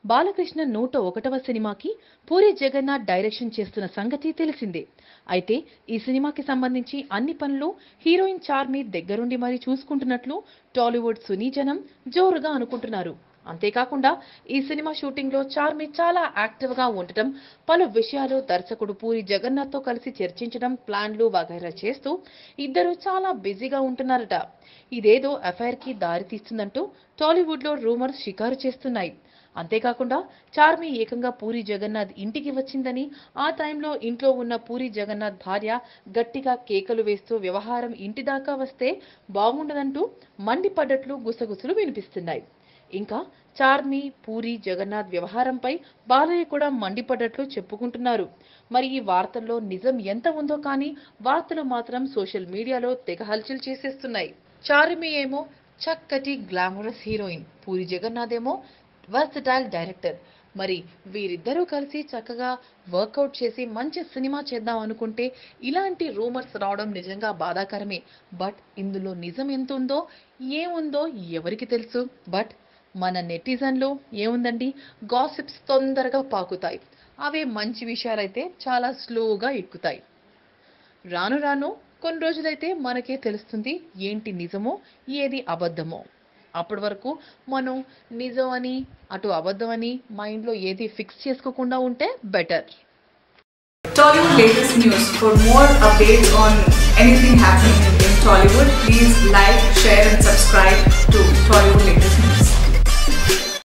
బాలకృష్ణ 101వ సినిమాకి పూరి జగన్నాథ్ డైరెక్షన్ చేస్తున్న సంగతి తెలిసిందే. అయితే ఈ సినిమాకి సంబంధించి అన్ని పనులు హీరోయిన్ చార్మి దగ్గరుండి మరీ చూసుకుంటున్నట్లు టాలీవుడ్ సినీ జనం జోరుగా అనుకుంటున్నారు. అంతేకాకుండా ఈ సినిమా షూటింగ్ లో చార్మి చాలా యాక్టివ్ గా ఉండటం, పలు విషయాలు దర్శకుడు పూరి జగన్నాథ్ తో కలిసి చర్చించడం, ప్లాన్లు వగైరా చేస్తూ ఇద్దరు చాలా బిజీగా ఉంటున్నారట. ఇదేదో అఫైర్ కి దారి తీస్తుందంటూ టాలీవుడ్ లో రూమర్స్ షికారు చేస్తున్నాయి. అంతేకాకుండా చార్మి ఏకంగా పూరి జగన్నాథ్ ఇంటికి వచ్చిందని, ఆ టైంలో ఇంట్లో ఉన్న పూరి జగన్నాథ్ భార్య గట్టిగా కేకలు వేస్తూ వ్యవహారం ఇంటి దాకా వస్తే బాగుండదంటూ మండిపడ్డట్లు గుసగుసలు వినిపిస్తున్నాయి. ఇంకా చార్మి పూరి జగన్నాథ్ వ్యవహారంపై బాలయ్య కూడా మండిపడ్డట్లు చెప్పుకుంటున్నారు. మరి ఈ వార్తల్లో నిజం ఎంత ఉందో కానీ వార్తలు మాత్రం సోషల్ మీడియాలో తెగ హల్చల్ చేసేస్తున్నాయి. చార్మి ఏమో చక్కటి గ్లామరస్ హీరోయిన్, పూరి జగన్నాథ్ ఏమో వర్సటైల్ డైరెక్టర్. మరి వీరిద్దరూ కలిసి చక్కగా వర్కౌట్ చేసి మంచి సినిమా చేద్దాం అనుకుంటే ఇలాంటి రూమర్స్ రావడం నిజంగా బాధాకరమే. బట్ ఇందులో నిజం ఎంత ఉందో ఏముందో ఎవరికి తెలుసు. బట్ మన నెటిజన్లో ఏముందండి, గాసిప్స్ తొందరగా పాకుతాయి. అవే మంచి విషయాలైతే చాలా స్లోగా ఎక్కుతాయి. రాను రాను కొన్ని రోజులైతే మనకే తెలుస్తుంది ఏంటి నిజమో ఏది అబద్ధమో. అప్పటి వరకు మనం నిజం అని అటు అబద్ధం అని మైండ్లో ఏది ఫిక్స్ చేసుకోకుండా ఉంటే better. Tollywood latest news. For more updates on anything happening in Tollywood, please like, share and subscribe to Tollywood latest news.